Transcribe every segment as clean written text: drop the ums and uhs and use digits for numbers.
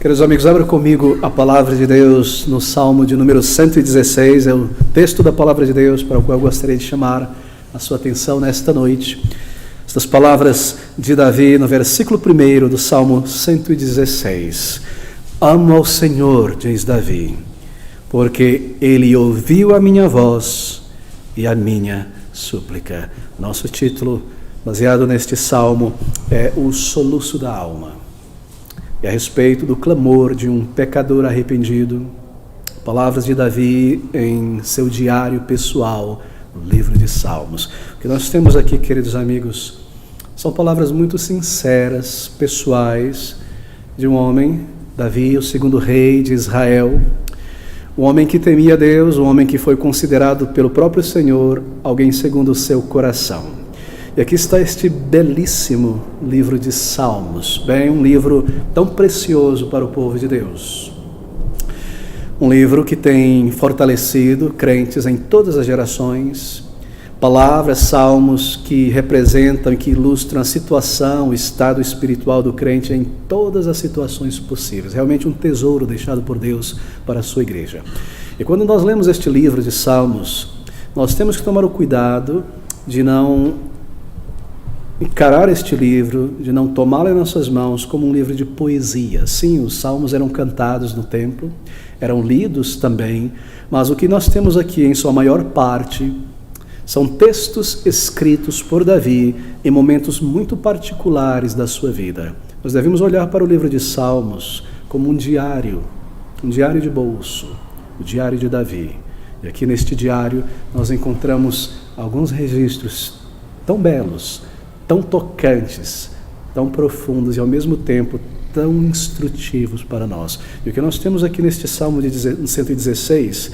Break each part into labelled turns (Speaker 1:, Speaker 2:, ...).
Speaker 1: Queridos amigos, abra comigo a palavra de Deus no Salmo de número 116, é o texto da palavra de Deus para o qual eu gostaria de chamar a sua atenção nesta noite. Estas palavras de Davi no versículo 1 do Salmo 116. Amo ao Senhor, diz Davi, porque Ele ouviu a minha voz e a minha súplica. Nosso título, baseado neste salmo, é O Soluço da Alma. E a respeito do clamor de um pecador arrependido, palavras de Davi em seu diário pessoal, no livro de Salmos. O que nós temos aqui, queridos amigos, são palavras muito sinceras, pessoais, de um homem, Davi, o segundo rei de Israel, um homem que temia Deus, um homem que foi considerado pelo próprio Senhor alguém segundo o seu coração. E aqui está este belíssimo livro de Salmos, um livro tão precioso para o povo de Deus. Um livro que tem fortalecido crentes em todas as gerações, palavras, salmos que representam e que ilustram a situação, o estado espiritual do crente em todas as situações possíveis. Realmente um tesouro deixado por Deus para a sua igreja. E quando nós lemos este livro de Salmos, nós temos que tomar o cuidado de não encarar este livro, de não tomá-lo em nossas mãos como um livro de poesia. Sim, os salmos eram cantados no templo, eram lidos também, mas o que nós temos aqui em sua maior parte são textos escritos por Davi em momentos muito particulares da sua vida. Nós devemos olhar para o livro de Salmos como um diário de bolso, o diário de Davi. E aqui neste diário nós encontramos alguns registros tão belos, tão tocantes, tão profundos e ao mesmo tempo tão instrutivos para nós. E o que nós temos aqui neste Salmo de 116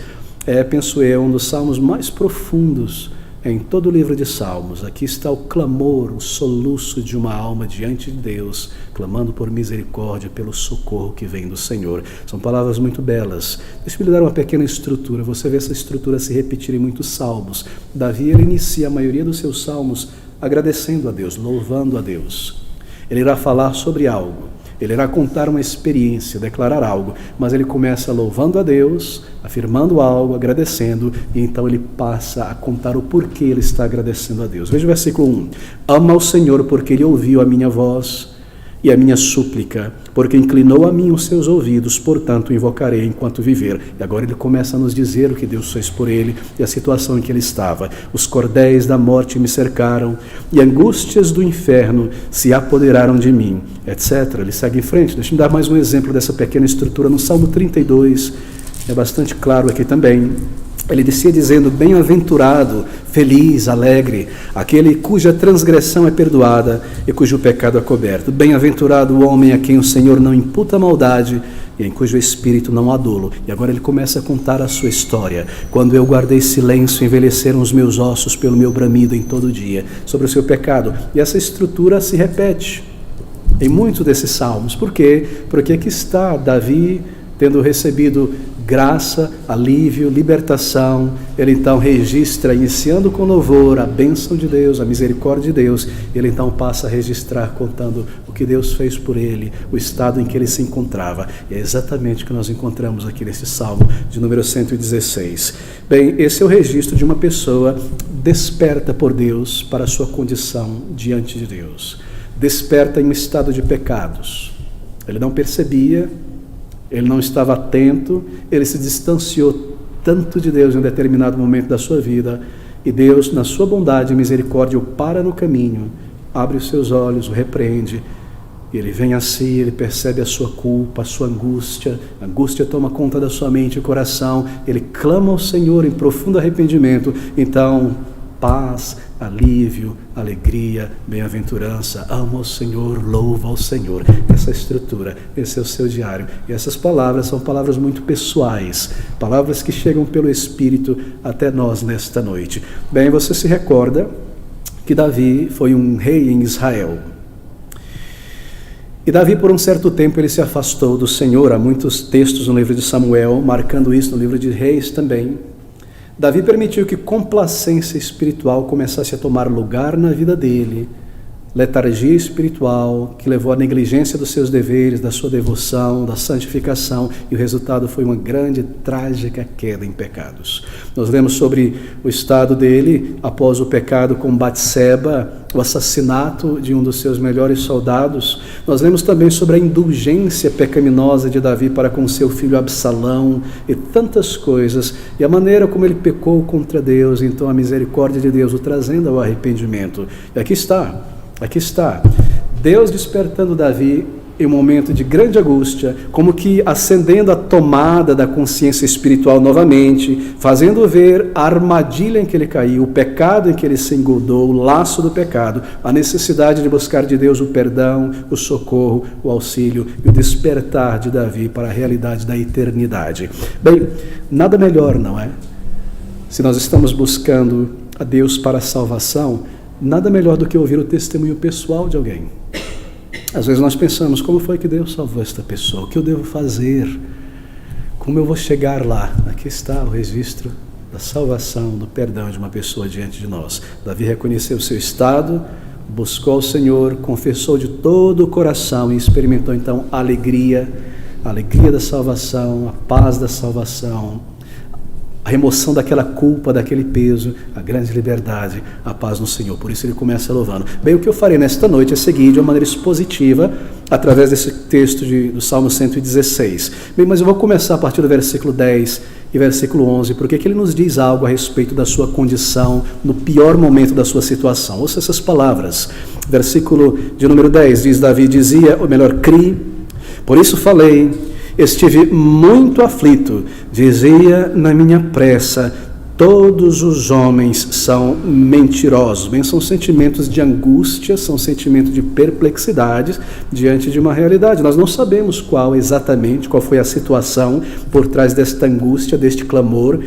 Speaker 1: penso eu, um dos salmos mais profundos em todo o livro de Salmos. Aqui está o clamor, o soluço de uma alma diante de Deus, clamando por misericórdia, pelo socorro que vem do Senhor. São palavras muito belas. Deixa eu lhe dar uma pequena estrutura. Você vê essa estrutura se repetir em muitos salmos. Davi, ele inicia a maioria dos seus salmos agradecendo a Deus, louvando a Deus. Ele irá falar sobre algo, ele irá contar uma experiência, declarar algo, mas ele começa louvando a Deus, afirmando algo, agradecendo, e então ele passa a contar o porquê ele está agradecendo a Deus. Veja o versículo 1. Ama ao Senhor porque Ele ouviu a minha voz e a minha súplica, porque inclinou a mim os seus ouvidos, portanto invocarei enquanto viver. E agora ele começa a nos dizer o que Deus fez por ele e a situação em que ele estava. Os cordéis da morte me cercaram e angústias do inferno se apoderaram de mim, etc. Ele segue em frente. Deixa eu dar mais um exemplo dessa pequena estrutura. No Salmo 32, é bastante claro aqui também. Ele descia dizendo, bem-aventurado, feliz, alegre, aquele cuja transgressão é perdoada e cujo pecado é coberto. Bem-aventurado o homem a quem o Senhor não imputa maldade e em cujo espírito não há dolo. E agora ele começa a contar a sua história. Quando eu guardei silêncio, envelheceram os meus ossos pelo meu bramido em todo dia, sobre o seu pecado. E essa estrutura se repete em muitos desses salmos. Por quê? Porque aqui está Davi tendo recebido graça, alívio, libertação. Ele então registra, iniciando com louvor, a bênção de Deus, a misericórdia de Deus. Ele então passa a registrar, contando o que Deus fez por ele, o estado em que ele se encontrava. E é exatamente o que nós encontramos aqui nesse Salmo de número 116. Bem, esse é o registro de uma pessoa desperta por Deus para a sua condição diante de Deus. Desperta em um estado de pecados. Ele não percebia, ele não estava atento, ele se distanciou tanto de Deus em um determinado momento da sua vida, e Deus, na sua bondade e misericórdia, o para no caminho, abre os seus olhos, o repreende, ele vem a si, ele percebe a sua culpa, a sua angústia, a angústia toma conta da sua mente e coração, ele clama ao Senhor em profundo arrependimento, então paz, alívio, alegria, bem-aventurança, ama ao Senhor, louva ao Senhor. Essa estrutura, esse é o seu diário. E essas palavras são palavras muito pessoais, palavras que chegam pelo Espírito até nós nesta noite. Bem, você se recorda que Davi foi um rei em Israel. E Davi, por um certo tempo, ele se afastou do Senhor. Há muitos textos no livro de Samuel, marcando isso no livro de Reis também. Davi permitiu que complacência espiritual começasse a tomar lugar na vida dele, letargia espiritual que levou à negligência dos seus deveres, da sua devoção, da santificação, e o resultado foi uma grande, trágica queda em pecados. Nós lemos sobre o estado dele após o pecado com Batseba, o assassinato de um dos seus melhores soldados. Nós lemos também sobre a indulgência pecaminosa de Davi para com seu filho Absalão e tantas coisas, e a maneira como ele pecou contra Deus, então a misericórdia de Deus o trazendo ao arrependimento. E aqui está, Deus despertando Davi em um momento de grande angústia, como que acendendo a tomada da consciência espiritual novamente, fazendo ver a armadilha em que ele caiu, o pecado em que ele se engoldou, o laço do pecado, a necessidade de buscar de Deus o perdão, o socorro, o auxílio e o despertar de Davi para a realidade da eternidade. Bem, nada melhor, não é? Se nós estamos buscando a Deus para a salvação, nada melhor do que ouvir o testemunho pessoal de alguém. Às vezes nós pensamos, como foi que Deus salvou esta pessoa? O que eu devo fazer? Como eu vou chegar lá? Aqui está o registro da salvação, do perdão de uma pessoa diante de nós. Davi reconheceu o seu estado, buscou o Senhor, confessou de todo o coração e experimentou então a alegria da salvação, a paz da salvação, a remoção daquela culpa, daquele peso, a grande liberdade, a paz no Senhor. Por isso ele começa louvando. Bem, o que eu farei nesta noite é seguir de uma maneira expositiva, através desse texto do Salmo 116. Bem, mas eu vou começar a partir do versículo 10 e versículo 11, porque aqui ele nos diz algo a respeito da sua condição, no pior momento da sua situação. Ouça essas palavras. Versículo de número 10, diz Davi, criei, por isso falei, estive muito aflito, dizia na minha pressa, todos os homens são mentirosos. Bem, são sentimentos de angústia, são sentimentos de perplexidade diante de uma realidade. Nós não sabemos qual foi a situação por trás desta angústia, deste clamor.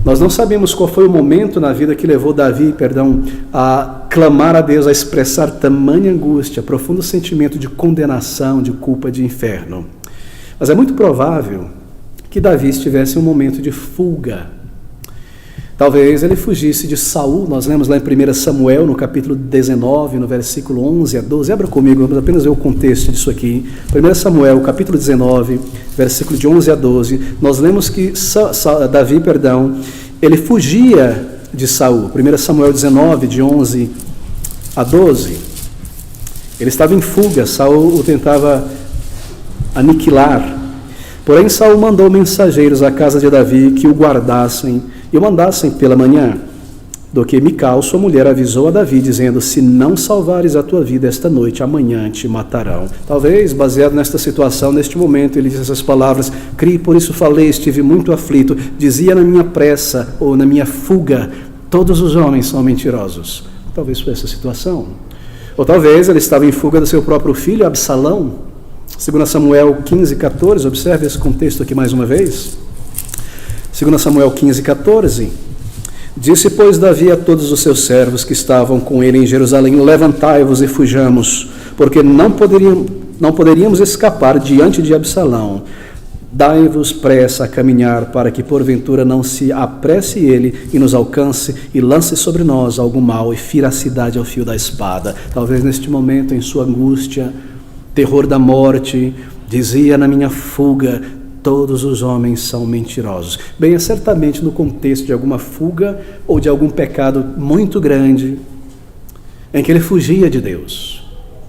Speaker 1: Nós não sabemos qual foi o momento na vida que levou Davi, a clamar a Deus, a expressar tamanha angústia, profundo sentimento de condenação, de culpa, de inferno. Mas é muito provável que Davi estivesse em um momento de fuga. Talvez ele fugisse de Saul. Nós lemos lá em 1 Samuel, no capítulo 19, no versículo 11 a 12. Abra comigo, vamos apenas ver o contexto disso aqui. 1 Samuel, capítulo 19, versículo de 11 a 12. Nós lemos que Davi, ele fugia de Saul. 1 Samuel 19, de 11 a 12. Ele estava em fuga, Saul o tentava aniquilar. Porém, Saul mandou mensageiros à casa de Davi que o guardassem e o mandassem pela manhã. Do que Mical, sua mulher, avisou a Davi, dizendo, se não salvares a tua vida esta noite, amanhã te matarão. Talvez, baseado nesta situação, neste momento, ele diz essas palavras, criei, por isso falei, estive muito aflito, dizia na minha pressa, ou na minha fuga, todos os homens são mentirosos. Talvez foi essa situação. Ou talvez ele estava em fuga do seu próprio filho, Absalão. 2 Samuel 15, 14, observe esse contexto aqui mais uma vez. 2 Samuel 15, 14. Disse, pois, Davi a todos os seus servos que estavam com ele em Jerusalém, levantai-vos e fujamos, porque não poderíamos escapar diante de Absalão. Dai-vos pressa a caminhar, para que porventura não se apresse ele e nos alcance e lance sobre nós algum mal e fira a cidade ao fio da espada. Talvez neste momento, em sua angústia, terror da morte, dizia na minha fuga, todos os homens são mentirosos. Bem, é certamente no contexto de alguma fuga ou de algum pecado muito grande, em que ele fugia de Deus,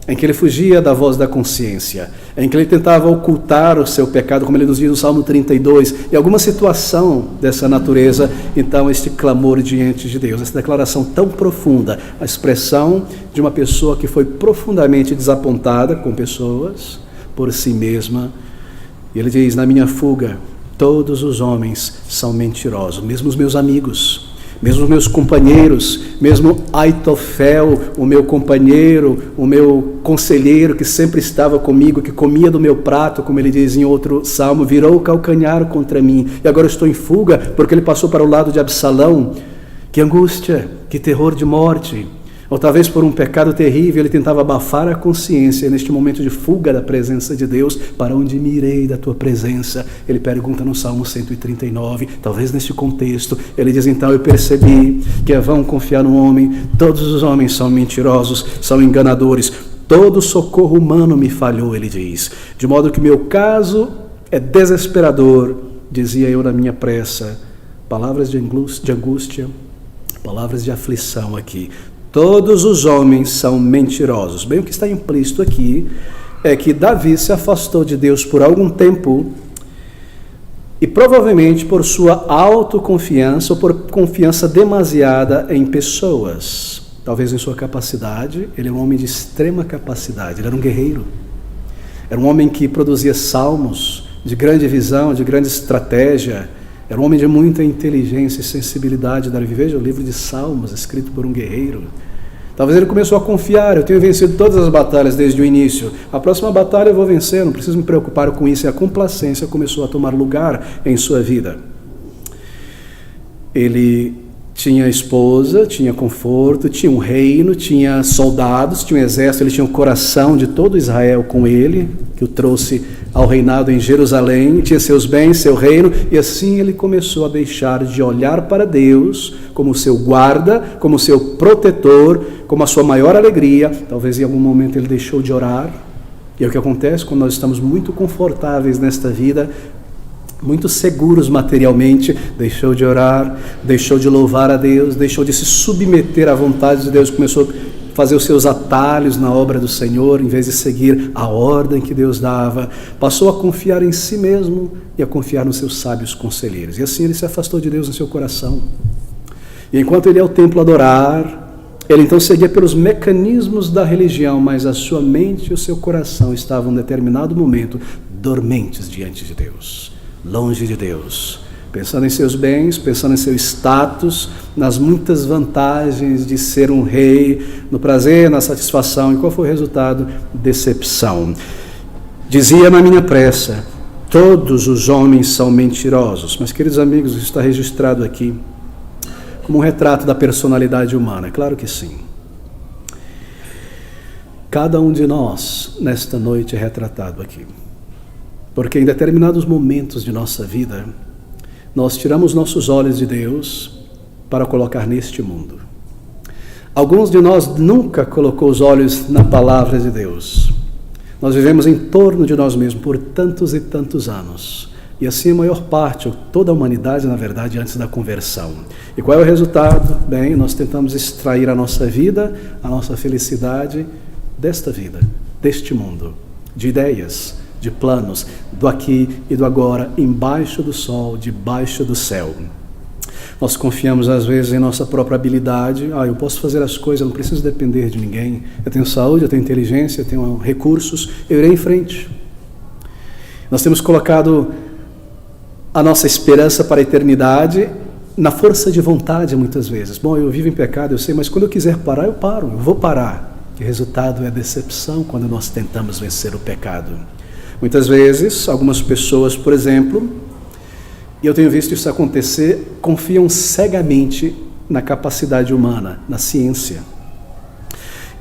Speaker 1: em que ele fugia da voz da consciência, em que ele tentava ocultar o seu pecado, como ele nos diz no Salmo 32, em alguma situação dessa natureza, então este clamor diante de Deus, essa declaração tão profunda, a expressão de uma pessoa que foi profundamente desapontada com pessoas, por si mesma, e ele diz, na minha fuga, todos os homens são mentirosos, mesmo os meus amigos, mesmo os meus companheiros, mesmo Aitofel, o meu companheiro, o meu conselheiro que sempre estava comigo, que comia do meu prato, como ele diz em outro salmo, virou o calcanhar contra mim, e agora eu estou em fuga, porque ele passou para o lado de Absalão. Que angústia, que terror de morte. Ou talvez por um pecado terrível ele tentava abafar a consciência. E neste momento de fuga da presença de Deus, para onde me irei da tua presença? Ele pergunta no Salmo 139, talvez neste contexto. Ele diz então, eu percebi que é vão confiar no homem. Todos os homens são mentirosos, são enganadores. Todo socorro humano me falhou, ele diz. De modo que meu caso é desesperador, dizia eu na minha pressa. Palavras de angústia, palavras de aflição aqui. Todos os homens são mentirosos. Bem, o que está implícito aqui é que Davi se afastou de Deus por algum tempo e provavelmente por sua autoconfiança ou por confiança demasiada em pessoas. Talvez em sua capacidade. Ele é um homem de extrema capacidade, ele era um guerreiro. Era um homem que produzia salmos de grande visão, de grande estratégia. Era um homem de muita inteligência e sensibilidade. Veja o livro de Salmos, escrito por um guerreiro. Talvez ele começou a confiar, eu tenho vencido todas as batalhas desde o início. A próxima batalha eu vou vencer, não preciso me preocupar com isso. E a complacência começou a tomar lugar em sua vida. Ele tinha esposa, tinha conforto, tinha um reino, tinha soldados, tinha um exército, ele tinha o coração de todo Israel com ele, que o trouxe ao reinado em Jerusalém, tinha seus bens, seu reino, e assim ele começou a deixar de olhar para Deus como seu guarda, como seu protetor, como a sua maior alegria. Talvez em algum momento ele deixou de orar, e é o que acontece quando nós estamos muito confortáveis nesta vida, muito seguros materialmente, deixou de orar, deixou de louvar a Deus, deixou de se submeter à vontade de Deus, começou a fazer os seus atalhos na obra do Senhor, em vez de seguir a ordem que Deus dava, passou a confiar em si mesmo e a confiar nos seus sábios conselheiros, e assim ele se afastou de Deus no seu coração. E enquanto ele ia ao templo adorar, ele então seguia pelos mecanismos da religião, mas a sua mente e o seu coração estavam em determinado momento dormentes diante de Deus, longe de Deus, pensando em seus bens, pensando em seu status, nas muitas vantagens de ser um rei, no prazer, na satisfação. E qual foi o resultado? Decepção. Dizia na minha pressa, todos os homens são mentirosos. Mas, queridos amigos, isso está registrado aqui como um retrato da personalidade humana. Claro que sim. Cada um de nós, nesta noite, é retratado aqui. Porque em determinados momentos de nossa vida, nós tiramos nossos olhos de Deus para colocar neste mundo. Alguns de nós nunca colocou os olhos na palavra de Deus. Nós vivemos em torno de nós mesmos por tantos e tantos anos. E assim a maior parte, ou toda a humanidade, na verdade, antes da conversão. E qual é o resultado? Bem, nós tentamos extrair a nossa vida, a nossa felicidade desta vida, deste mundo, de ideias, de planos, do aqui e do agora, embaixo do sol, debaixo do céu. Nós confiamos às vezes em nossa própria habilidade. Eu posso fazer as coisas, eu não preciso depender de ninguém. Eu tenho saúde, eu tenho inteligência, eu tenho recursos, eu irei em frente. Nós temos colocado a nossa esperança para a eternidade na força de vontade muitas vezes. Bom, eu vivo em pecado, eu sei, mas quando eu quiser parar, eu paro, eu vou parar. E o resultado é decepção quando nós tentamos vencer o pecado. Muitas vezes, algumas pessoas, por exemplo, e eu tenho visto isso acontecer, confiam cegamente na capacidade humana, na ciência.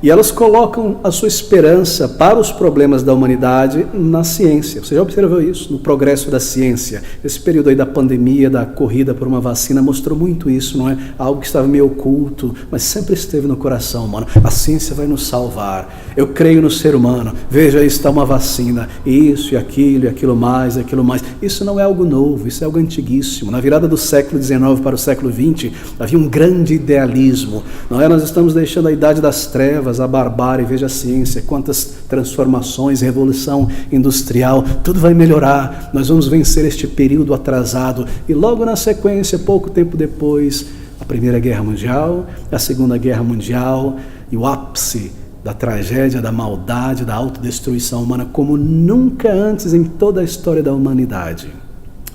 Speaker 1: E elas colocam a sua esperança para os problemas da humanidade na ciência. Você já observou isso? No progresso da ciência. Esse período aí da pandemia, da corrida por uma vacina, mostrou muito isso, não é? Algo que estava meio oculto, mas sempre esteve no coração humano. A ciência vai nos salvar. Eu creio no ser humano. Veja, aí está uma vacina. Isso e aquilo mais, aquilo mais. Isso não é algo novo, isso é algo antiguíssimo. Na virada do século XIX para o século XX, havia um grande idealismo. Não é? Nós estamos deixando a idade das trevas, a barbárie, veja a ciência, quantas transformações, revolução industrial, tudo vai melhorar, nós vamos vencer este período atrasado. E logo na sequência, pouco tempo depois, a Primeira Guerra Mundial, a Segunda Guerra Mundial e o ápice da tragédia, da maldade, da autodestruição humana, como nunca antes em toda a história da humanidade.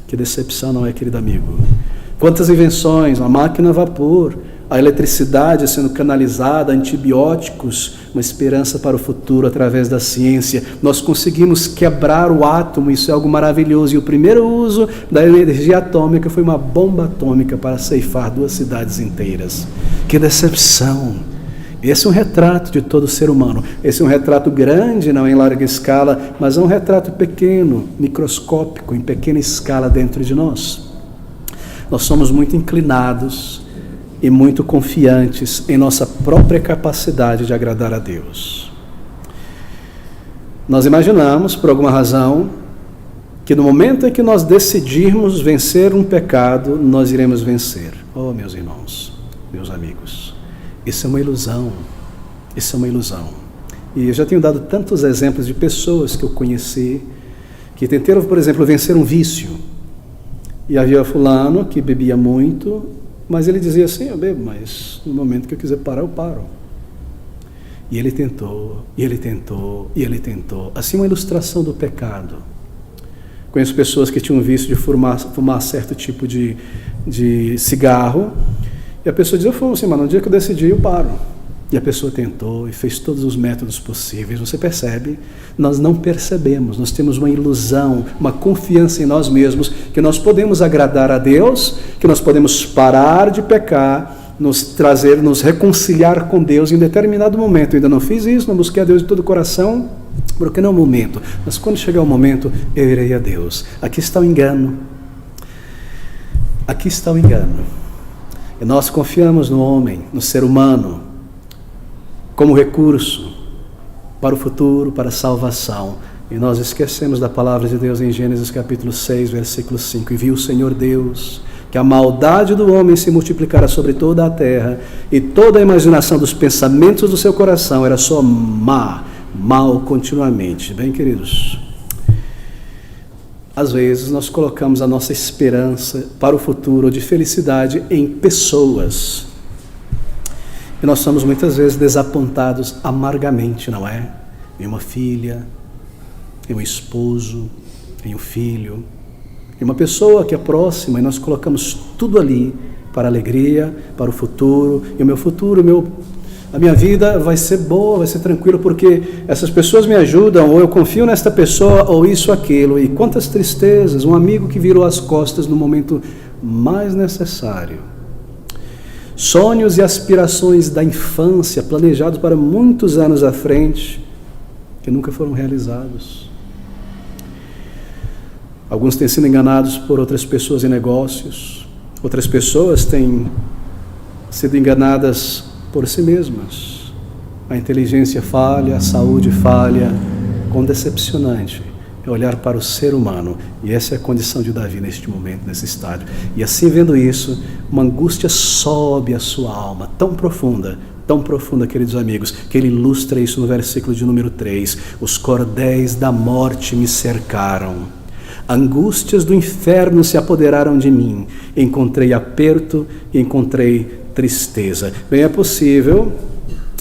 Speaker 1: Que decepção, não é, querido amigo? Quantas invenções, a máquina a vapor, a eletricidade sendo canalizada, antibióticos, uma esperança para o futuro através da ciência. Nós conseguimos quebrar o átomo, isso é algo maravilhoso. E o primeiro uso da energia atômica foi uma bomba atômica para ceifar 2 cidades inteiras. Que decepção! Esse é um retrato de todo ser humano. Esse é um retrato grande, não em larga escala, mas é um retrato pequeno, microscópico, em pequena escala dentro de nós. Nós somos muito inclinados e muito confiantes em nossa própria capacidade de agradar a Deus. Nós imaginamos, por alguma razão, que no momento em que nós decidirmos vencer um pecado, nós iremos vencer. Oh, meus irmãos, meus amigos, isso é uma ilusão. Isso é uma ilusão. E eu já tenho dado tantos exemplos de pessoas que eu conheci que tentaram, por exemplo, vencer um vício. E havia fulano que bebia muito, mas ele dizia assim: eu bebo, mas no momento que eu quiser parar, eu paro. E ele tentou, e ele tentou, e ele tentou. Assim, uma ilustração do pecado. Conheço pessoas que tinham vício de fumar certo tipo de cigarro, e a pessoa dizia: eu fumo assim, mas no dia que eu decidi, eu paro. E a pessoa tentou e fez todos os métodos possíveis. Você percebe? Nós não percebemos, nós temos uma ilusão, uma confiança em nós mesmos, que nós podemos agradar a Deus, que nós podemos parar de pecar, nos reconciliar com Deus em um determinado momento. Eu ainda não fiz isso, não busquei a Deus de todo o coração, porque não é o momento. Mas quando chegar o momento, eu irei a Deus. Aqui está o engano. Aqui está o engano. E nós confiamos no homem, no ser humano, como recurso para o futuro, para a salvação. E nós esquecemos da palavra de Deus em Gênesis capítulo 6, versículo 5. E viu o Senhor Deus que a maldade do homem se multiplicara sobre toda a terra, e toda a imaginação dos pensamentos do seu coração era só mal continuamente. Bem, queridos, às vezes nós colocamos a nossa esperança para o futuro de felicidade em pessoas. E nós somos muitas vezes desapontados amargamente, não é? Em uma filha, em um esposo, em um filho, em uma pessoa que é próxima, e nós colocamos tudo ali para a alegria, para o futuro. E o meu futuro, a minha vida vai ser boa, vai ser tranquila, porque essas pessoas me ajudam, ou eu confio nesta pessoa, ou isso, aquilo. E quantas tristezas, um amigo que virou as costas no momento mais necessário. Sonhos e aspirações da infância, planejados para muitos anos à frente, que nunca foram realizados. Alguns têm sido enganados por outras pessoas em negócios, outras pessoas têm sido enganadas por si mesmas. A inteligência falha, a saúde falha. Quão decepcionante é olhar para o ser humano. E essa é a condição de Davi neste momento, nesse estádio. E assim, vendo isso, uma angústia sobe a sua alma, tão profunda, queridos amigos, que ele ilustra isso no versículo de número 3. Os cordéis da morte me cercaram, angústias do inferno se apoderaram de mim, encontrei aperto e encontrei tristeza. Bem, é possível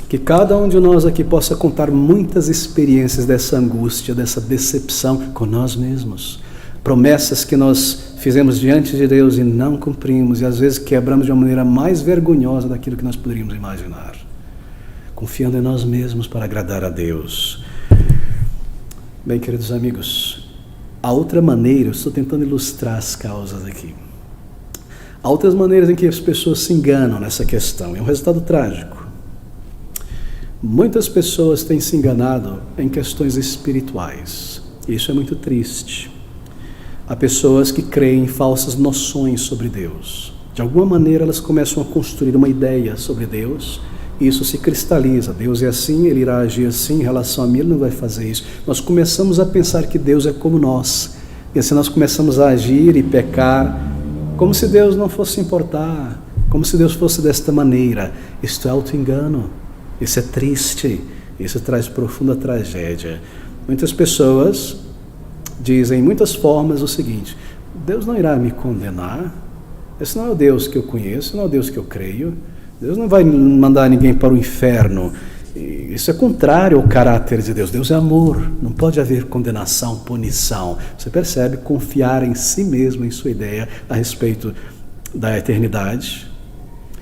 Speaker 1: que cada um de nós aqui possa contar muitas experiências dessa angústia, dessa decepção com nós mesmos. Promessas que nós fizemos diante de Deus e não cumprimos, e às vezes quebramos de uma maneira mais vergonhosa daquilo que nós poderíamos imaginar. Confiando em nós mesmos para agradar a Deus. Bem, queridos amigos, há outra maneira, eu estou tentando ilustrar as causas aqui. Há outras maneiras em que as pessoas se enganam nessa questão, é um resultado trágico. Muitas pessoas têm se enganado em questões espirituais. Isso é muito triste. Há pessoas que creem em falsas noções sobre Deus. De alguma maneira elas começam a construir uma ideia sobre Deus, e isso se cristaliza. Deus é assim, Ele irá agir assim, em relação a mim Ele não vai fazer isso. Nós começamos a pensar que Deus é como nós, e assim nós começamos a agir e pecar, como se Deus não fosse se importar, como se Deus fosse desta maneira. Isto é auto-engano. Isso é triste, isso traz profunda tragédia. Muitas pessoas dizem em muitas formas o seguinte: Deus não irá me condenar, esse não é o Deus que eu conheço, não é o Deus que eu creio, Deus não vai mandar ninguém para o inferno. Isso é contrário ao caráter de Deus. Deus é amor, não pode haver condenação, punição. Você percebe? Confiar em si mesmo, em sua ideia a respeito da eternidade.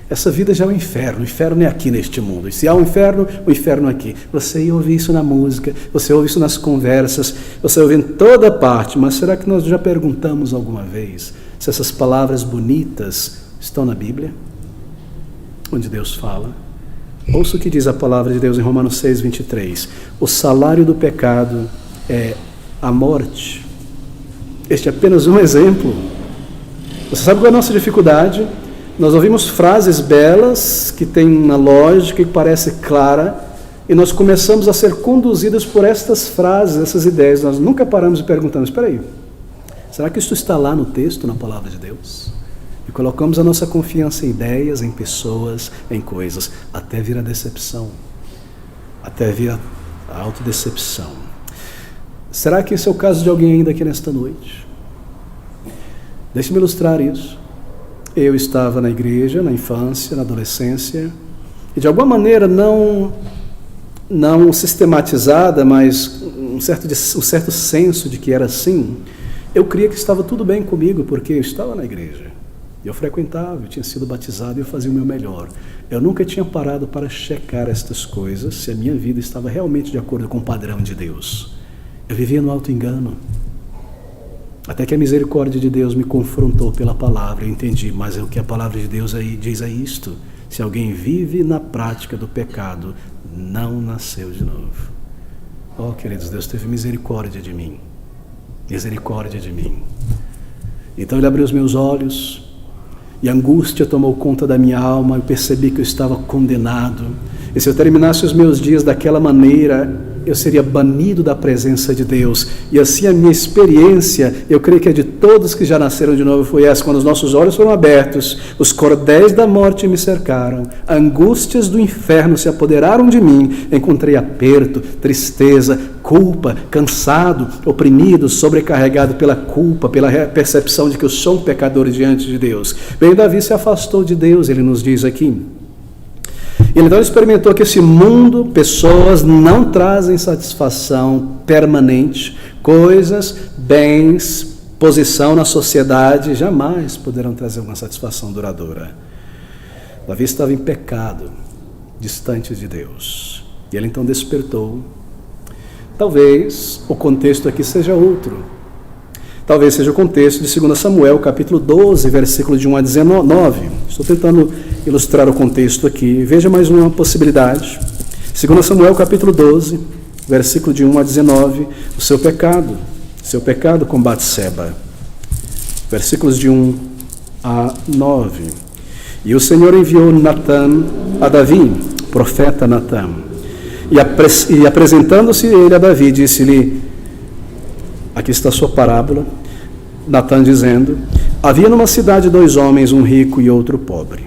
Speaker 1: Essa vida já é um inferno. O inferno é aqui neste mundo. E se há um inferno, o inferno é aqui. Você ouve isso na música, você ouve isso nas conversas, você ouve em toda parte. Mas será que nós já perguntamos alguma vez se essas palavras bonitas estão na Bíblia? Onde Deus fala: Ouça o que diz a palavra de Deus em Romanos 6, 23. O salário do pecado é a morte. Este é apenas um exemplo. Você sabe qual é a nossa dificuldade? Nós ouvimos frases belas, que têm uma lógica e parece clara, e nós começamos a ser conduzidos por estas frases, essas ideias. Nós nunca paramos e perguntamos, espera aí, será que isso está lá no texto, na palavra de Deus? E colocamos a nossa confiança em ideias, em pessoas, em coisas, até vir a decepção, até vir a autodecepção. Será que esse é o caso de alguém ainda aqui nesta noite? Deixe-me ilustrar isso. Eu estava na igreja, na infância, na adolescência, e de alguma maneira não sistematizada, mas um certo senso de que era assim, eu cria que estava tudo bem comigo, porque eu estava na igreja. Eu frequentava, eu tinha sido batizado e eu fazia o meu melhor. Eu nunca tinha parado para checar estas coisas, se a minha vida estava realmente de acordo com o padrão de Deus. Eu vivia no auto-engano. Até que a misericórdia de Deus me confrontou pela palavra e entendi, mas o que a palavra de Deus aí diz é isto: se alguém vive na prática do pecado, não nasceu de novo. Oh, queridos, Deus teve misericórdia de mim. Misericórdia de mim. Então Ele abriu os meus olhos, e a angústia tomou conta da minha alma. Eu percebi que eu estava condenado, e se eu terminasse os meus dias daquela maneira, eu seria banido da presença de Deus. E assim a minha experiência, eu creio que é de todos que já nasceram de novo, foi essa: quando os nossos olhos foram abertos, os cordéis da morte me cercaram, angústias do inferno se apoderaram de mim, encontrei aperto, tristeza, culpa, cansado, oprimido, sobrecarregado pela culpa, pela percepção de que eu sou um pecador diante de Deus. Bem, Davi se afastou de Deus, ele nos diz aqui. Ele então experimentou que esse mundo, pessoas não trazem satisfação permanente, coisas, bens, posição na sociedade jamais poderão trazer uma satisfação duradoura. Davi estava em pecado, distante de Deus. E ele então despertou. Talvez o contexto aqui seja outro. Talvez seja o contexto de 2 Samuel, capítulo 12, versículo de 1 a 19. Estou tentando ilustrar o contexto aqui. Veja mais uma possibilidade. 2 Samuel, capítulo 12, versículo de 1 a 19. O seu pecado com Batseba. Versículos de 1 a 9. E o Senhor enviou Natã a Davi, profeta Natã. E apresentando-se ele a Davi, disse-lhe, aqui está a sua parábola, Natã dizendo: havia numa cidade 2 homens, um rico e outro pobre.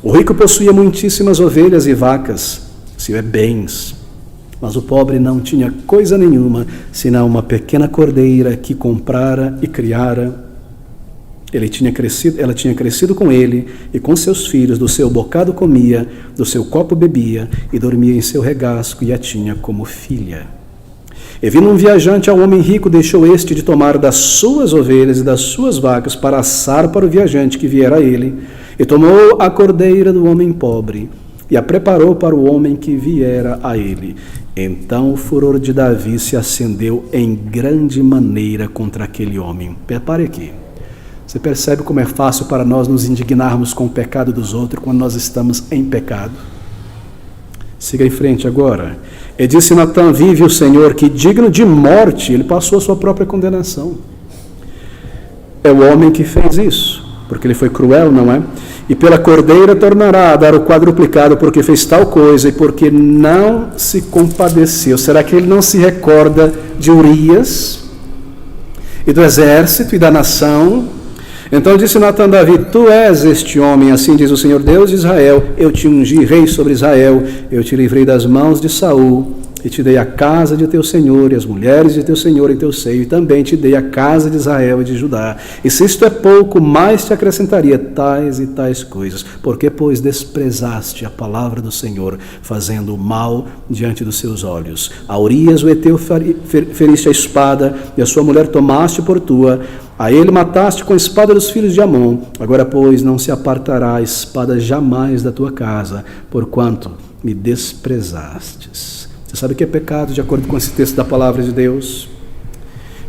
Speaker 1: O rico possuía muitíssimas ovelhas e vacas, seu bens, mas o pobre não tinha coisa nenhuma, senão uma pequena cordeira que comprara e criara. Ela tinha crescido com ele e com seus filhos, do seu bocado comia, do seu copo bebia e dormia em seu regasco, e a tinha como filha. E vindo um viajante ao homem rico, deixou este de tomar das suas ovelhas e das suas vacas para assar para o viajante que viera a ele, e tomou a cordeira do homem pobre e a preparou para o homem que viera a ele. Então o furor de Davi se acendeu em grande maneira contra aquele homem. Prepare aqui. Você percebe como é fácil para nós nos indignarmos com o pecado dos outros quando nós estamos em pecado? Siga em frente agora. E disse Natã: vive o Senhor, que digno de morte, ele passou a sua própria condenação. É o homem que fez isso, porque ele foi cruel, não é? E pela cordeira tornará a dar o quadruplicado, porque fez tal coisa e porque não se compadeceu. Será que ele não se recorda de Urias e do exército e da nação? Então disse Natã a Davi: tu és este homem, assim diz o Senhor Deus de Israel, eu te ungi rei sobre Israel, eu te livrei das mãos de Saul, e te dei a casa de teu senhor, e as mulheres de teu senhor em teu seio, e também te dei a casa de Israel e de Judá. E se isto é pouco, mais te acrescentaria tais e tais coisas. Porque, pois, desprezaste a palavra do Senhor, fazendo o mal diante dos seus olhos. A Urias o Eteu feriste a espada, e a sua mulher tomaste por tua. A ele mataste com a espada dos filhos de Amon. Agora, pois, não se apartará a espada jamais da tua casa, porquanto me desprezastes. Você sabe o que é pecado, de acordo com esse texto da palavra de Deus?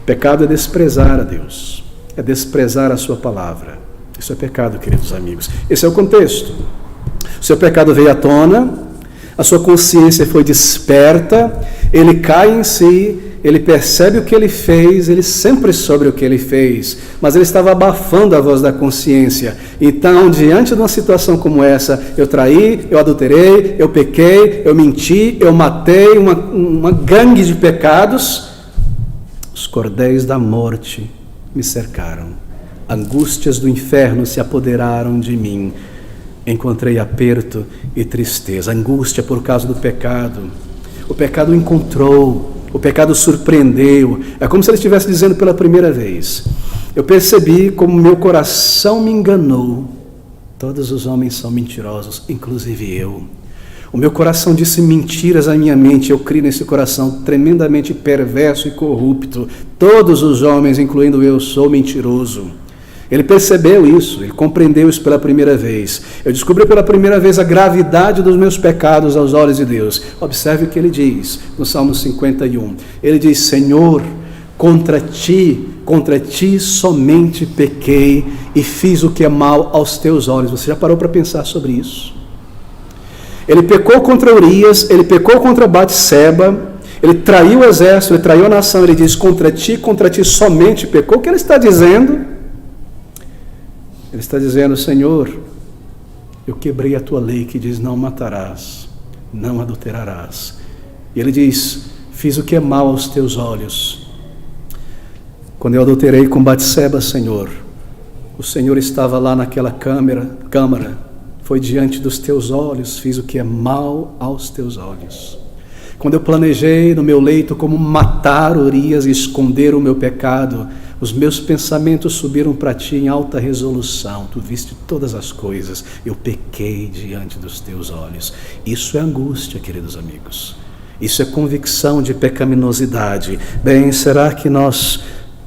Speaker 1: Pecado é desprezar a Deus, é desprezar a sua palavra. Isso é pecado, queridos amigos. Esse é o contexto. O seu pecado veio à tona, a sua consciência foi desperta, ele cai em si, ele percebe o que ele fez, ele sempre soube o que ele fez, mas ele estava abafando a voz da consciência. Então, diante de uma situação como essa, eu traí, eu adulterei, eu pequei, eu menti, eu matei, uma gangue de pecados, os cordéis da morte me cercaram, angústias do inferno se apoderaram de mim. Encontrei aperto e tristeza, angústia por causa do pecado. O pecado encontrou, o pecado surpreendeu. É como se ele estivesse dizendo pela primeira vez: eu percebi como meu coração me enganou. Todos os homens são mentirosos, inclusive eu. O meu coração disse mentiras à minha mente. Eu criei nesse coração tremendamente perverso e corrupto. Todos os homens, incluindo eu, sou mentiroso. Ele percebeu isso, ele compreendeu isso pela primeira vez. Eu descobri pela primeira vez a gravidade dos meus pecados aos olhos de Deus. Observe o que ele diz no Salmo 51. Ele diz: Senhor, contra ti somente pequei e fiz o que é mal aos teus olhos. Você já parou para pensar sobre isso? Ele pecou contra Urias, ele pecou contra Batseba, ele traiu o exército, ele traiu a nação. Ele diz: contra ti somente pecou. O que ele está dizendo? Ele está dizendo: Senhor, eu quebrei a tua lei que diz: não matarás, não adulterarás. E ele diz: fiz o que é mal aos teus olhos. Quando eu adulterei com Batseba, Senhor, o Senhor estava lá naquela câmara, foi diante dos teus olhos, fiz o que é mal aos teus olhos. Quando eu planejei no meu leito como matar Urias e esconder o meu pecado, os meus pensamentos subiram para ti em alta resolução. Tu viste todas as coisas. Eu pequei diante dos teus olhos. Isso é angústia, queridos amigos. Isso é convicção de pecaminosidade. Bem, será que nós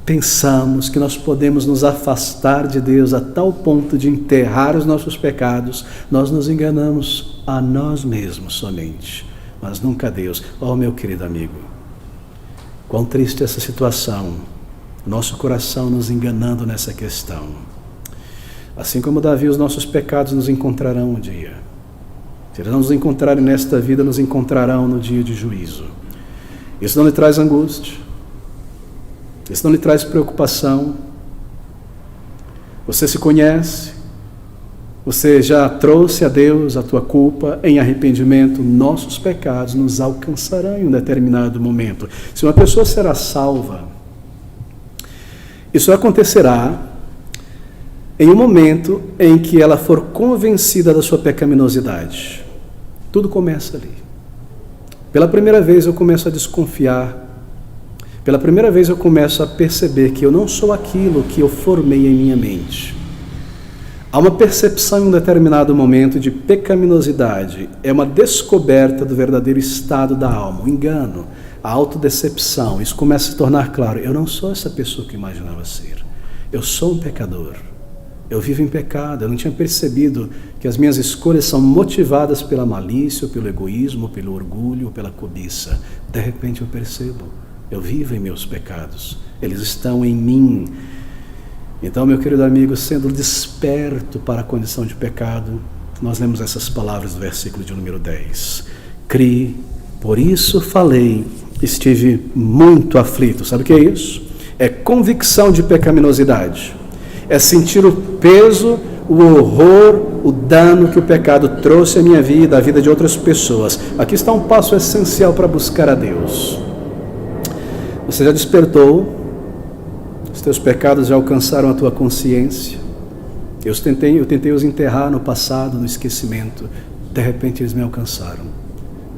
Speaker 1: pensamos que nós podemos nos afastar de Deus a tal ponto de enterrar os nossos pecados? Nós nos enganamos a nós mesmos somente, mas nunca a Deus. Oh, meu querido amigo, quão triste essa situação. Nosso coração nos enganando nessa questão. Assim como Davi, os nossos pecados nos encontrarão um dia. Se eles não nos encontrarem nesta vida, nos encontrarão no dia de juízo. Isso não lhe traz angústia. Isso não lhe traz preocupação. Você se conhece. Você já trouxe a Deus a tua culpa em arrependimento. Nossos pecados nos alcançarão em um determinado momento. Se uma pessoa será salva, isso acontecerá em um momento em que ela for convencida da sua pecaminosidade. Tudo começa ali. Pela primeira vez eu começo a desconfiar. Pela primeira vez eu começo a perceber que eu não sou aquilo que eu formei em minha mente. Há uma percepção em um determinado momento de pecaminosidade. É uma descoberta do verdadeiro estado da alma, o engano, a autodecepção. Isso começa a se tornar claro. Eu não sou essa pessoa que eu imaginava ser. Eu sou um pecador. Eu vivo em pecado. Eu não tinha percebido que as minhas escolhas são motivadas pela malícia, ou pelo egoísmo, ou pelo orgulho, ou pela cobiça. De repente eu percebo. Eu vivo em meus pecados. Eles estão em mim. Então, meu querido amigo, sendo desperto para a condição de pecado, nós lemos essas palavras do versículo de número 10. Criei, por isso falei, estive muito aflito. Sabe o que é isso? É convicção de pecaminosidade. É sentir o peso, o horror, o dano que o pecado trouxe à minha vida, à vida de outras pessoas. Aqui está um passo essencial para buscar a Deus. Você já despertou? Os teus pecados já alcançaram a tua consciência? Eu tentei os enterrar no passado, no esquecimento. De repente eles me alcançaram.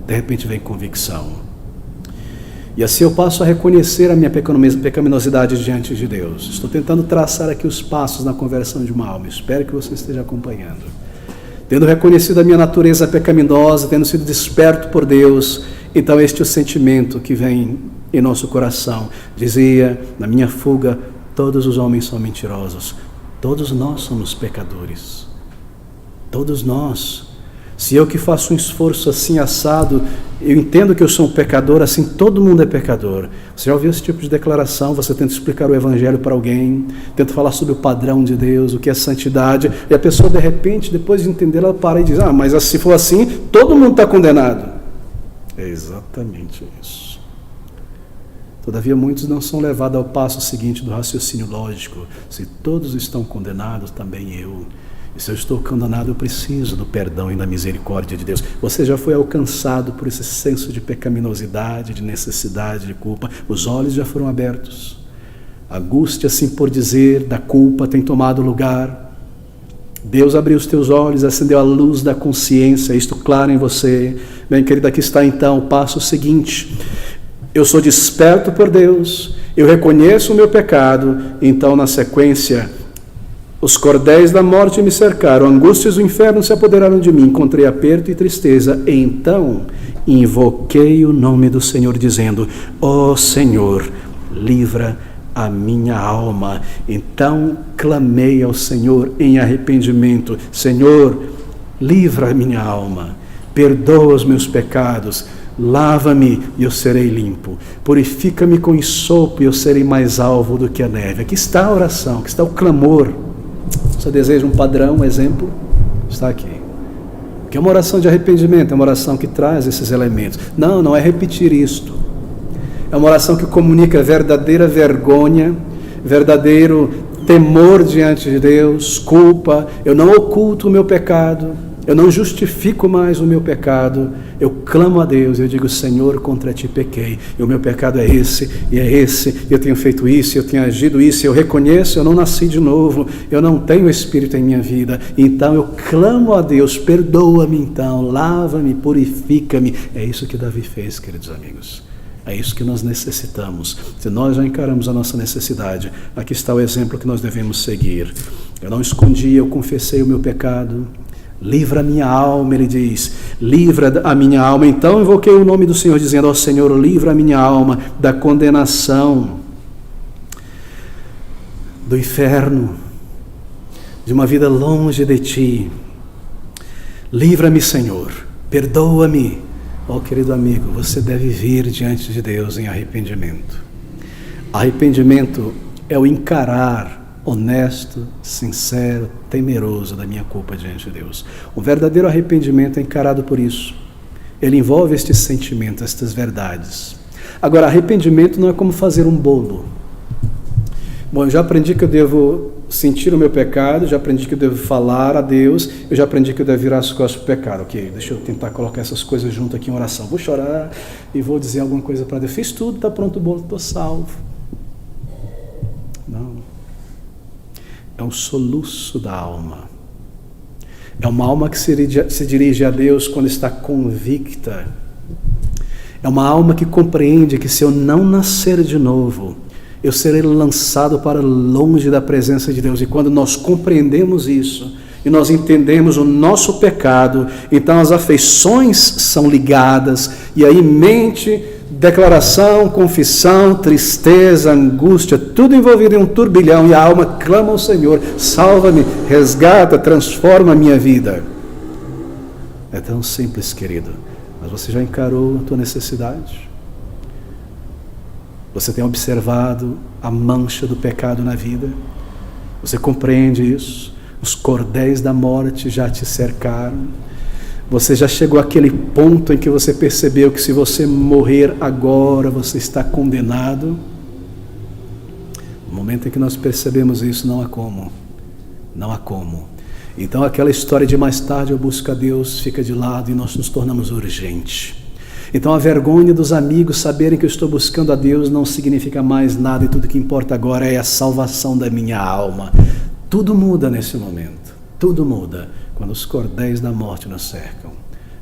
Speaker 1: De repente vem convicção. E assim eu passo a reconhecer a minha pecaminosidade diante de Deus. Estou tentando traçar aqui os passos na conversão de uma alma. Espero que você esteja acompanhando. Tendo reconhecido a minha natureza pecaminosa, tendo sido desperto por Deus, então este é o sentimento que vem em nosso coração. Dizia, na minha fuga, todos os homens são mentirosos. Todos nós somos pecadores. Todos nós. Se eu que faço um esforço assim assado, eu entendo que eu sou um pecador, assim todo mundo é pecador. Você já ouviu esse tipo de declaração? Você tenta explicar o evangelho para alguém, tenta falar sobre o padrão de Deus, o que é santidade, e a pessoa de repente, depois de entender, ela para e diz: ah, mas se for assim, todo mundo está condenado. É exatamente isso. Todavia, muitos não são levados ao passo seguinte do raciocínio lógico. Se todos estão condenados, também eu. E se eu estou condenado, eu preciso do perdão e da misericórdia de Deus. Você já foi alcançado por esse senso de pecaminosidade, de necessidade, de culpa. Os olhos já foram abertos. A angústia, assim por dizer, da culpa tem tomado lugar. Deus abriu os teus olhos, acendeu a luz da consciência, isto claro em você. Bem, querido, aqui está então o passo seguinte. Eu sou desperto por Deus, eu reconheço o meu pecado, então na sequência, os cordéis da morte me cercaram, angústias do inferno se apoderaram de mim, encontrei aperto e tristeza, então invoquei o nome do Senhor dizendo: ó Senhor, livra a minha alma. Então clamei ao Senhor em arrependimento: Senhor, livra a minha alma, perdoa os meus pecados, lava-me e eu serei limpo, purifica-me com ensopo e eu serei mais alvo do que a neve. Aqui está a oração, aqui está o clamor. Você deseja um padrão, um exemplo? Está aqui. Que é uma oração de arrependimento, é uma oração que traz esses elementos. Não é repetir isto. É uma oração que comunica verdadeira vergonha, verdadeiro temor diante de Deus, culpa. Eu não oculto o meu pecado, eu não justifico mais o meu pecado, eu clamo a Deus, eu digo: Senhor, contra ti pequei, e o meu pecado é esse, e eu tenho feito isso, eu tenho agido isso, eu reconheço, eu não nasci de novo, eu não tenho Espírito em minha vida, então eu clamo a Deus: perdoa-me então, lava-me, purifica-me. É isso que Davi fez, queridos amigos. É isso que nós necessitamos. Se nós já encaramos a nossa necessidade, aqui está o exemplo que nós devemos seguir. Eu não escondi, eu confessei o meu pecado. Livra a minha alma, ele diz, livra a minha alma. Então invoquei o nome do Senhor, dizendo: ó Senhor, livra a minha alma da condenação, do inferno, de uma vida longe de ti. Livra-me, Senhor, perdoa-me. Ó querido amigo, você deve vir diante de Deus em arrependimento. Arrependimento é o encarar honesto, sincero, temeroso da minha culpa diante de Deus. O verdadeiro arrependimento é encarado por isso. Ele envolve estes sentimentos, estas verdades. Agora, arrependimento não é como fazer um bolo. Bom, eu já aprendi que eu devo sentir o meu pecado, já aprendi que eu devo falar a Deus, eu já aprendi que eu devo virar as costas para o pecado. Ok, deixa eu tentar colocar essas coisas junto aqui em oração. Vou chorar e vou dizer alguma coisa para Deus. Fiz tudo, está pronto o bolo, estou salvo. Não. É um soluço da alma. É uma alma que se dirige a Deus quando está convicta. É uma alma que compreende que se eu não nascer de novo, eu serei lançado para longe da presença de Deus. E quando nós compreendemos isso, e nós entendemos o nosso pecado, então as afeições são ligadas, e aí mente, declaração, confissão, tristeza, angústia, tudo envolvido em um turbilhão, e a alma clama ao Senhor: salva-me, resgata, transforma a minha vida. É tão simples, querido, mas você já encarou a tua necessidade? Você tem observado a mancha do pecado na vida? Você compreende isso? Os cordéis da morte já te cercaram? Você já chegou àquele ponto em que você percebeu que se você morrer agora, você está condenado? No momento em que nós percebemos isso, não há como. Não há como. Então aquela história de mais tarde eu busco a Deus fica de lado e nós nos tornamos urgentes. Então a vergonha dos amigos saberem que eu estou buscando a Deus não significa mais nada, e tudo que importa agora é a salvação da minha alma. Tudo muda nesse momento. Tudo muda quando os cordéis da morte nos cercam,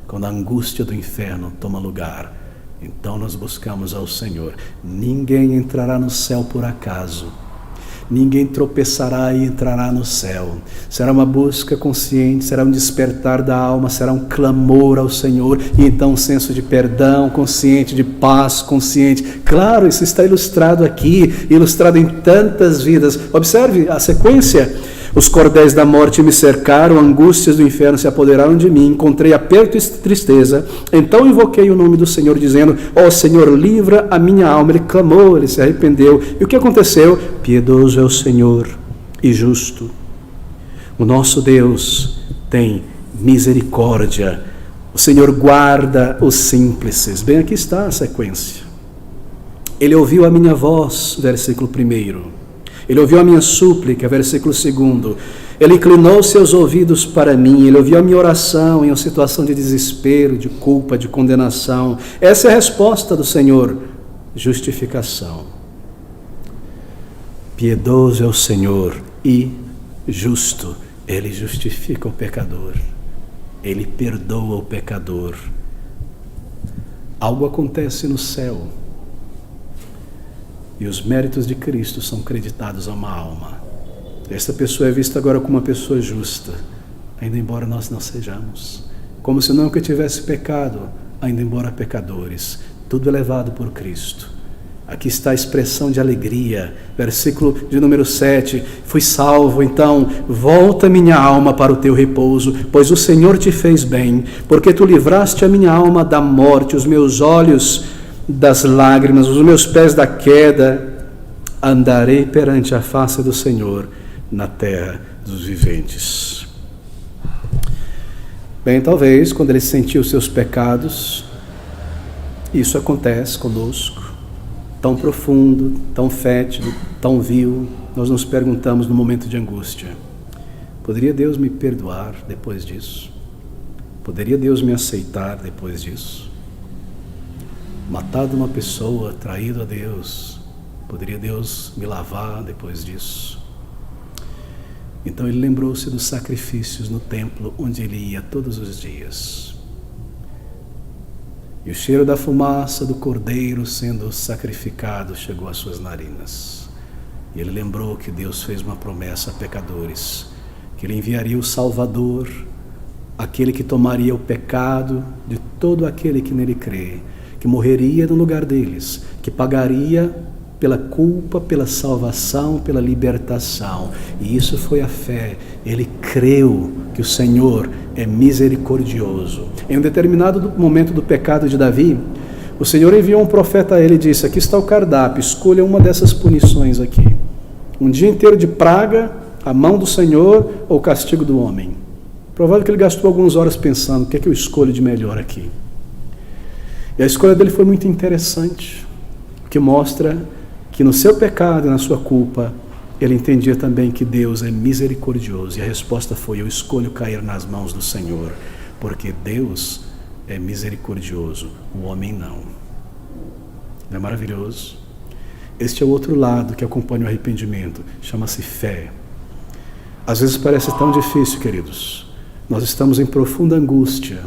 Speaker 1: quando a angústia do inferno toma lugar. Então nós buscamos ao Senhor. Ninguém entrará no céu por acaso. Ninguém tropeçará e entrará no céu. Será uma busca consciente, será um despertar da alma, será um clamor ao Senhor, e então um senso de perdão consciente, de paz consciente. Claro, isso está ilustrado aqui, ilustrado em tantas vidas. Observe a sequência. Os cordéis da morte me cercaram, angústias do inferno se apoderaram de mim, encontrei aperto e tristeza. Então invoquei o nome do Senhor, dizendo: ó Senhor, livra a minha alma. Ele clamou, ele se arrependeu. E o que aconteceu? Piedoso é o Senhor e justo. O nosso Deus tem misericórdia. O Senhor guarda os simples. Bem, aqui está a sequência. Ele ouviu a minha voz, versículo 1. Ele ouviu a minha súplica, versículo 2. Ele inclinou seus ouvidos para mim. Ele ouviu a minha oração em uma situação de desespero, de culpa, de condenação. Essa é a resposta do Senhor. Justificação. Piedoso é o Senhor e justo. Ele justifica o pecador. Ele perdoa o pecador. Algo acontece no céu e os méritos de Cristo são creditados a uma alma. Esta pessoa é vista agora como uma pessoa justa, ainda embora nós não sejamos. Como se nunca tivesse pecado, ainda embora pecadores. Tudo é levado por Cristo. Aqui está a expressão de alegria, versículo de número 7, fui salvo, então volta minha alma para o teu repouso, pois o Senhor te fez bem, porque tu livraste a minha alma da morte, os meus olhos das lágrimas, os meus pés da queda, andarei perante a face do Senhor na terra dos viventes. Bem, talvez quando ele sentiu seus pecados, isso acontece conosco, tão profundo, tão fétido, tão vil, nós nos perguntamos no momento de angústia: poderia Deus me perdoar depois disso? Poderia Deus me aceitar depois disso? Matado uma pessoa, traído a Deus, poderia Deus me lavar depois disso? Então ele lembrou-se dos sacrifícios no templo onde ele ia todos os dias. E o cheiro da fumaça do cordeiro sendo sacrificado chegou às suas narinas. E ele lembrou que Deus fez uma promessa a pecadores, que ele enviaria o Salvador, aquele que tomaria o pecado de todo aquele que nele crê, que morreria no lugar deles, que pagaria pela culpa, pela salvação, pela libertação. E isso foi a fé. Ele creu que o Senhor é misericordioso. Em um determinado momento do pecado de Davi, o Senhor enviou um profeta a ele e disse: aqui está o cardápio, escolha uma dessas punições aqui. Um dia inteiro de praga, a mão do Senhor ou o castigo do homem. Provável que ele gastou algumas horas pensando: o que é que eu escolho de melhor aqui? E a escolha dele foi muito interessante, que mostra que no seu pecado e na sua culpa, ele entendia também que Deus é misericordioso. E a resposta foi: eu escolho cair nas mãos do Senhor, porque Deus é misericordioso, o homem não. Não é maravilhoso? Este é o outro lado que acompanha o arrependimento, chama-se fé. Às vezes parece tão difícil, queridos. Nós estamos em profunda angústia.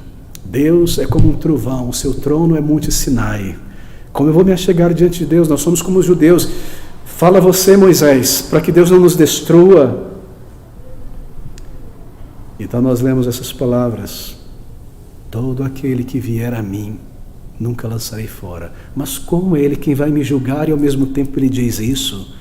Speaker 1: Deus é como um trovão, o seu trono é Monte Sinai. Como eu vou me achegar diante de Deus? Nós somos como os judeus. Fala você, Moisés, para que Deus não nos destrua. Então nós lemos essas palavras: todo aquele que vier a mim, nunca lançarei fora. Mas como ele quem vai me julgar? E ao mesmo tempo ele diz isso.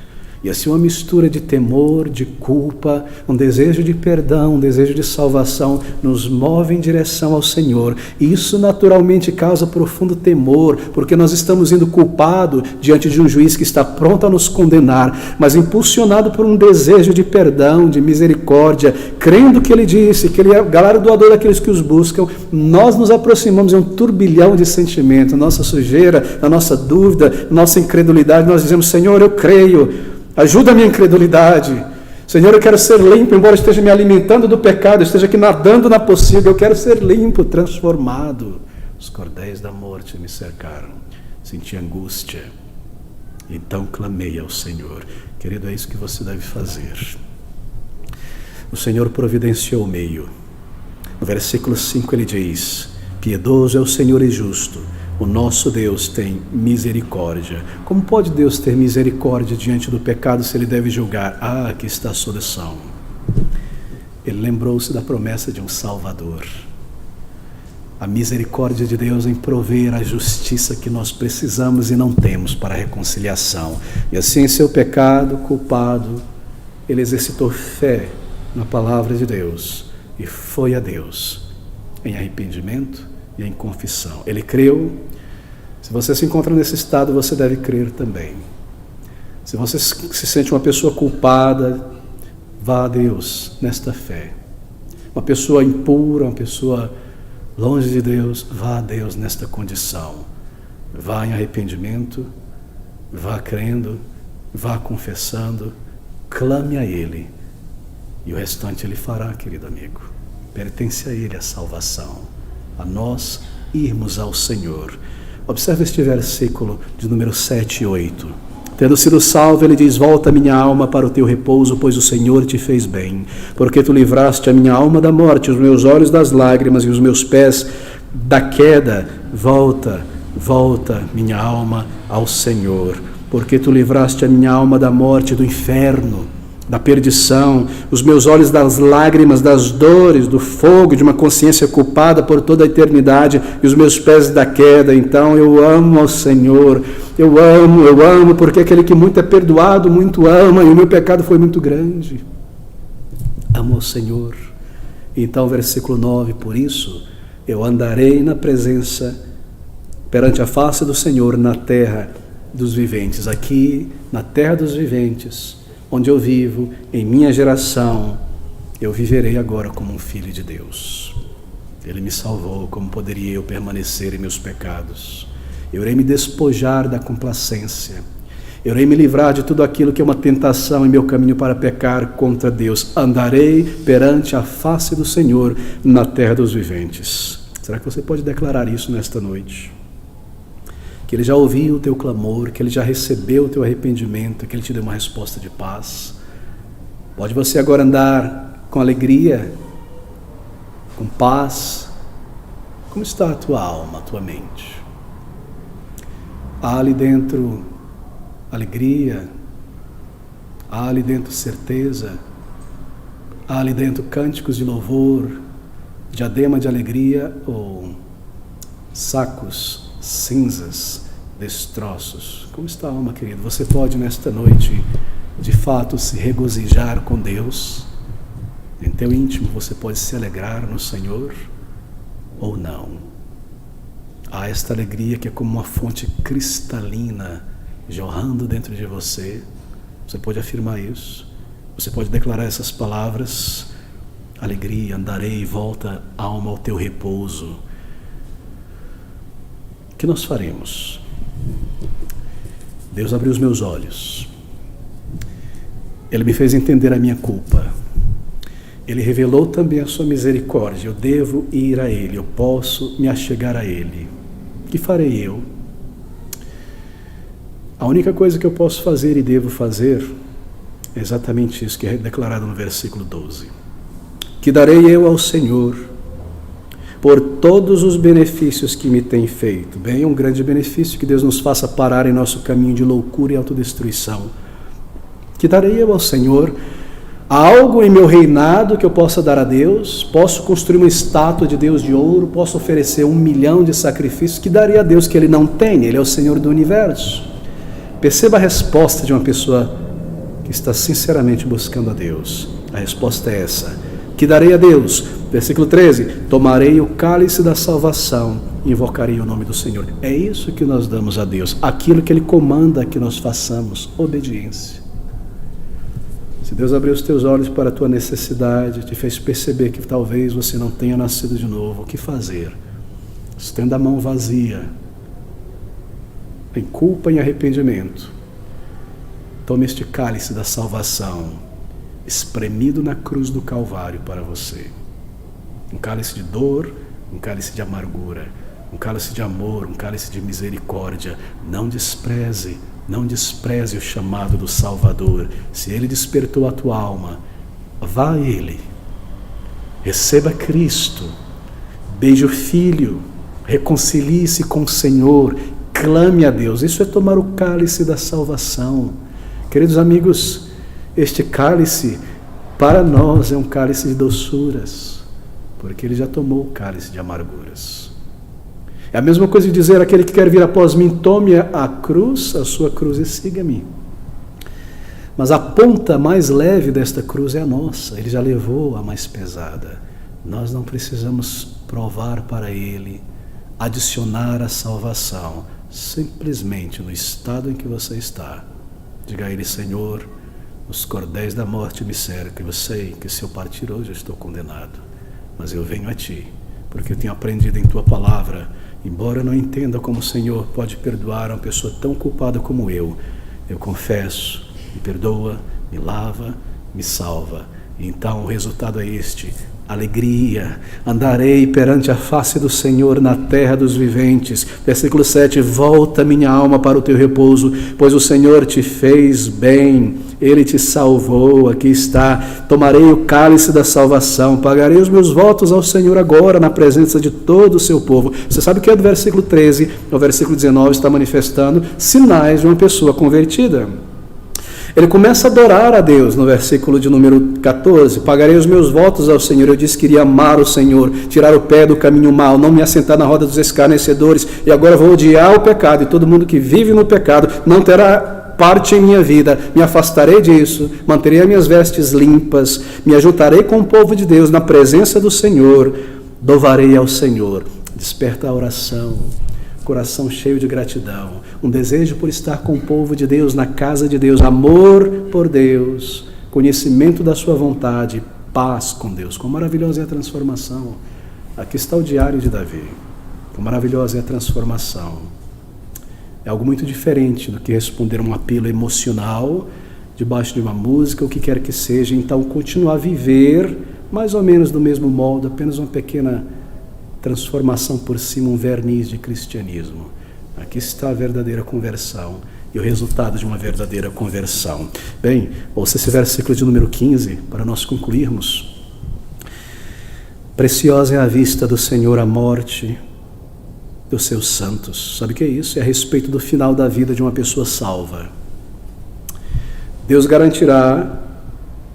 Speaker 1: E assim uma mistura de temor, de culpa, um desejo de perdão, um desejo de salvação, nos move em direção ao Senhor. E isso naturalmente causa profundo temor, porque nós estamos indo culpado diante de um juiz que está pronto a nos condenar, mas impulsionado por um desejo de perdão, de misericórdia, crendo que ele disse, que ele é o galardoador daqueles que os buscam, nós nos aproximamos de um turbilhão de sentimentos, na nossa sujeira, na nossa dúvida, na nossa incredulidade, nós dizemos: Senhor, eu creio, ajuda a minha incredulidade. Senhor, eu quero ser limpo, embora esteja me alimentando do pecado, esteja aqui nadando na pocilga, eu quero ser limpo, transformado. Os cordéis da morte me cercaram, senti angústia, então clamei ao Senhor. Querido, é isso que você deve fazer. O Senhor providenciou o meio. No versículo 5 ele diz: piedoso é o Senhor e justo, o nosso Deus tem misericórdia. Como pode Deus ter misericórdia diante do pecado se ele deve julgar? Ah, aqui está a solução. Ele lembrou-se da promessa de um Salvador. A misericórdia de Deus em prover a justiça que nós precisamos e não temos para a reconciliação. E assim, em seu pecado, culpado, ele exercitou fé na palavra de Deus e foi a Deus em arrependimento e em confissão. Ele creu. Se você se encontra nesse estado, você deve crer também. Se você se sente uma pessoa culpada, vá a Deus nesta fé. Uma pessoa impura, uma pessoa longe de Deus, vá a Deus nesta condição. Vá em arrependimento, vá crendo, vá confessando, clame a Ele. E o restante Ele fará, querido amigo. Pertence a Ele a salvação. A nós irmos ao Senhor. Observe este versículo de número 7 e 8. Tendo sido salvo, ele diz: volta minha alma para o teu repouso, pois o Senhor te fez bem. Porque tu livraste a minha alma da morte, os meus olhos das lágrimas e os meus pés da queda. Volta, volta minha alma ao Senhor. Porque tu livraste a minha alma da morte, do inferno, da perdição, os meus olhos das lágrimas, das dores, do fogo, de uma consciência culpada por toda a eternidade, e os meus pés da queda. Então eu amo ao Senhor, eu amo, porque aquele que muito é perdoado, muito ama, e o meu pecado foi muito grande. Amo ao Senhor. Então, versículo 9, por isso eu andarei na presença, perante a face do Senhor, na terra dos viventes. Aqui, na terra dos viventes, onde eu vivo, em minha geração, eu viverei agora como um filho de Deus. Ele me salvou, como poderia eu permanecer em meus pecados? Eu irei me despojar da complacência. Eu irei me livrar de tudo aquilo que é uma tentação em meu caminho para pecar contra Deus. Andarei perante a face do Senhor na terra dos viventes. Será que você pode declarar isso nesta noite? Que Ele já ouviu o teu clamor, que Ele já recebeu o teu arrependimento, que Ele te deu uma resposta de paz. Pode você agora andar com alegria, com paz? Como está a tua alma, a tua mente? Há ali dentro alegria? Há ali dentro certeza? Há ali dentro cânticos de louvor, diadema de alegria ou sacos, cinzas, destroços? Como está a alma, querido? Você pode nesta noite, de fato, se regozijar com Deus? Em teu íntimo você pode se alegrar no Senhor ou não? Há esta alegria que é como uma fonte cristalina jorrando dentro de você. Você pode afirmar isso? Você pode declarar essas palavras: alegria, andarei, volta alma ao teu repouso. O que nós faremos? Deus abriu os meus olhos. Ele me fez entender a minha culpa. Ele revelou também a sua misericórdia. Eu devo ir a Ele, eu posso me achegar a Ele. O que farei eu? A única coisa que eu posso fazer e devo fazer é exatamente isso que é declarado no versículo 12. Que darei eu ao Senhor por todos os benefícios que me tem feito. Bem, é um grande benefício que Deus nos faça parar em nosso caminho de loucura e autodestruição. Que darei eu ao Senhor algo em meu reinado que eu possa dar a Deus? Posso construir uma estátua de Deus de ouro? Posso oferecer 1 milhão de sacrifícios? Que daria a Deus que Ele não tem? Ele é o Senhor do universo. Perceba a resposta de uma pessoa que está sinceramente buscando a Deus. A resposta é essa: que darei a Deus? Versículo 13: tomarei o cálice da salvação e invocarei o nome do Senhor. É isso que nós damos a Deus, aquilo que Ele comanda que nós façamos, obediência. Se Deus abriu os teus olhos para a tua necessidade, te fez perceber que talvez você não tenha nascido de novo, o que fazer? Estenda a mão vazia, em culpa e arrependimento. Tome este cálice da salvação, espremido na cruz do Calvário para você. Um cálice de dor, um cálice de amargura, um cálice de amor, um cálice de misericórdia. Não despreze o chamado do Salvador. Se Ele despertou a tua alma, vá a Ele, receba Cristo, beije o Filho, reconcilie-se com o Senhor, clame a Deus. Isso é tomar o cálice da salvação. Queridos amigos, este cálice para nós é um cálice de doçuras, porque Ele já tomou o cálice de amarguras. É a mesma coisa de dizer: aquele que quer vir após mim, tome a cruz, a sua cruz, e siga-me. Mas a ponta mais leve desta cruz é a nossa. Ele já levou a mais pesada. Nós não precisamos provar para Ele, adicionar a salvação. Simplesmente no estado em que você está, diga a Ele: Senhor, os cordéis da morte me cercam. Eu sei que se eu partir hoje eu estou condenado, mas eu venho a Ti, porque eu tenho aprendido em Tua palavra. Embora eu não entenda como o Senhor pode perdoar uma pessoa tão culpada como eu confesso, me perdoa, me lava, me salva. E então o resultado é este: alegria. Andarei perante a face do Senhor na terra dos viventes. Versículo 7: volta minha alma para o teu repouso, pois o Senhor te fez bem, Ele te salvou. Aqui está: tomarei o cálice da salvação, pagarei os meus votos ao Senhor agora, na presença de todo o seu povo. Você sabe que é do versículo 13 ao versículo 19 está manifestando sinais de uma pessoa convertida. Ele começa a adorar a Deus no versículo de número 14. Pagarei os meus votos ao Senhor. Eu disse que iria amar o Senhor, tirar o pé do caminho mau, não me assentar na roda dos escarnecedores. E agora vou odiar o pecado, e todo mundo que vive no pecado não terá parte em minha vida. Me afastarei disso, manterei as minhas vestes limpas, me ajuntarei com o povo de Deus na presença do Senhor, louvarei ao Senhor. Desperta a oração, coração cheio de gratidão, um desejo por estar com o povo de Deus, na casa de Deus, amor por Deus, conhecimento da sua vontade, paz com Deus. Quão maravilhosa é a transformação. Aqui está o diário de Davi. Quão maravilhosa é a transformação. É algo muito diferente do que responder um apelo emocional debaixo de uma música, o que quer que seja. Então, continuar a viver mais ou menos do mesmo modo, apenas uma pequena transformação por cima, um verniz de cristianismo. Aqui está a verdadeira conversão e o resultado de uma verdadeira conversão. Bem, ouça esse versículo de número 15 para nós concluirmos. Preciosa é a vista do Senhor a morte dos seus santos. Sabe o que é isso? É a respeito do final da vida de uma pessoa salva. Deus garantirá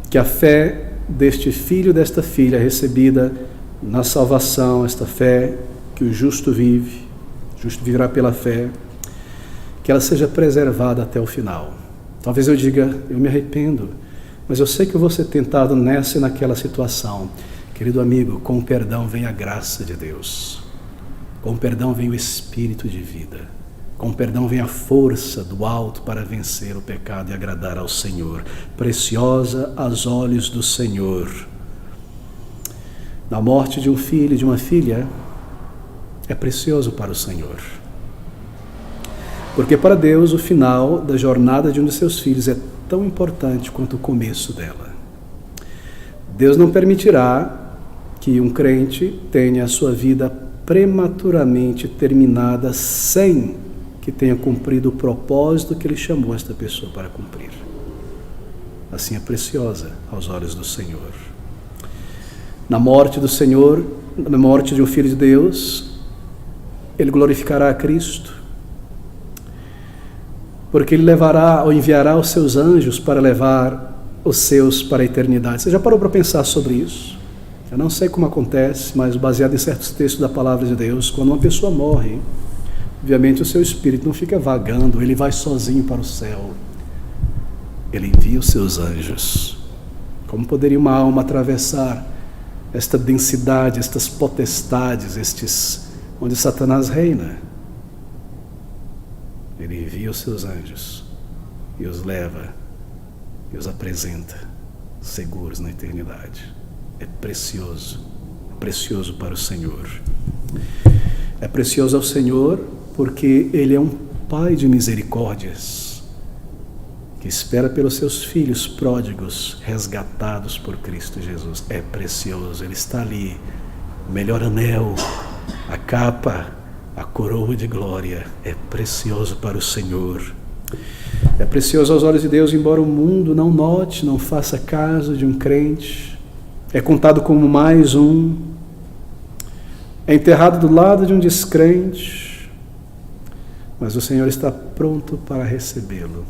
Speaker 1: que a fé deste filho, desta filha recebida na salvação, esta fé que o justo viverá pela fé, que ela seja preservada até o final. Talvez eu diga: eu me arrependo, mas eu sei que eu vou ser tentado nessa e naquela situação. Querido amigo, com o perdão vem a graça de Deus, com o perdão vem o espírito de vida, com o perdão vem a força do alto para vencer o pecado e agradar ao Senhor. Preciosa aos olhos do Senhor na morte de um filho e de uma filha, é precioso para o Senhor. Porque para Deus o final da jornada de um de seus filhos é tão importante quanto o começo dela. Deus não permitirá que um crente tenha a sua vida prematuramente terminada sem que tenha cumprido o propósito que Ele chamou esta pessoa para cumprir. Assim é preciosa aos olhos do Senhor. Na morte do Senhor, na morte de um filho de Deus, Ele glorificará a Cristo, porque Ele levará ou enviará os seus anjos para levar os seus para a eternidade. Você já parou para pensar sobre isso? Eu não sei como acontece, mas baseado em certos textos da palavra de Deus, quando uma pessoa morre, obviamente o seu espírito não fica vagando, ele vai sozinho para o céu. Ele envia os seus anjos. Como poderia uma alma atravessar esta densidade, estas potestades, onde Satanás reina? Ele envia os seus anjos e os leva e os apresenta seguros na eternidade. É precioso para o Senhor. É precioso ao Senhor porque Ele é um Pai de misericórdias, que espera pelos seus filhos pródigos, resgatados por Cristo Jesus. É precioso, Ele está ali, o melhor anel, a capa, a coroa de glória. É precioso para o Senhor. É precioso aos olhos de Deus, embora o mundo não note, não faça caso de um crente. É contado como mais um. É enterrado do lado de um descrente. Mas o Senhor está pronto para recebê-lo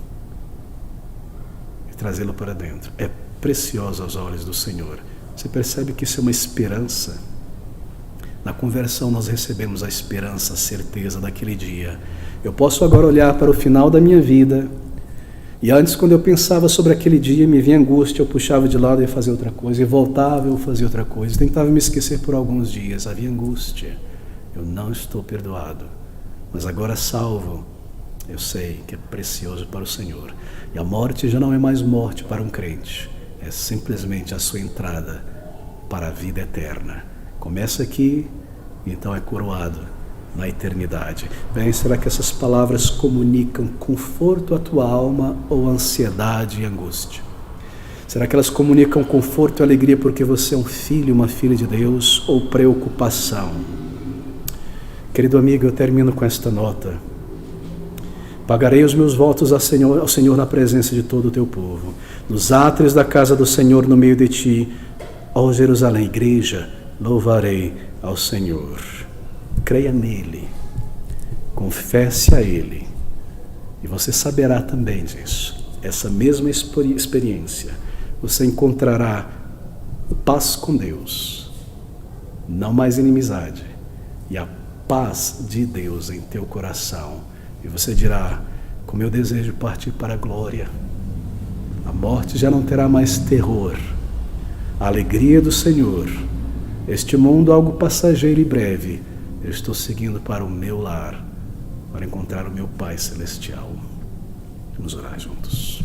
Speaker 1: e trazê-lo para dentro. É precioso aos olhos do Senhor. Você percebe que isso é uma esperança? Na conversão nós recebemos a esperança, a certeza daquele dia. Eu posso agora olhar para o final da minha vida E antes, quando eu pensava sobre aquele dia, me vinha angústia, eu puxava de lado e ia fazer outra coisa, e voltava, eu fazia outra coisa, tentava me esquecer por alguns dias, havia angústia, eu não estou perdoado, mas agora salvo, eu sei que é precioso para o Senhor, e a morte já não é mais morte para um crente, é simplesmente a sua entrada para a vida eterna, começa aqui, e então é coroado na eternidade. Bem, será que essas palavras comunicam conforto à tua alma ou ansiedade e angústia? Será que elas comunicam conforto e alegria porque você é um filho, uma filha de Deus, ou preocupação? Querido amigo, eu termino com esta nota. Pagarei os meus votos ao Senhor na presença de todo o teu povo, nos átrios da casa do Senhor no meio de ti, ó Jerusalém, igreja, louvarei ao Senhor. Creia nele, confesse a ele, e você saberá também disso. Essa mesma experiência, você encontrará paz com Deus, não mais inimizade, e a paz de Deus em teu coração. E você dirá, como eu desejo partir para a glória, a morte já não terá mais terror, a alegria do Senhor, este mundo algo passageiro e breve, eu estou seguindo para o meu lar, para encontrar o meu Pai Celestial. Vamos orar juntos.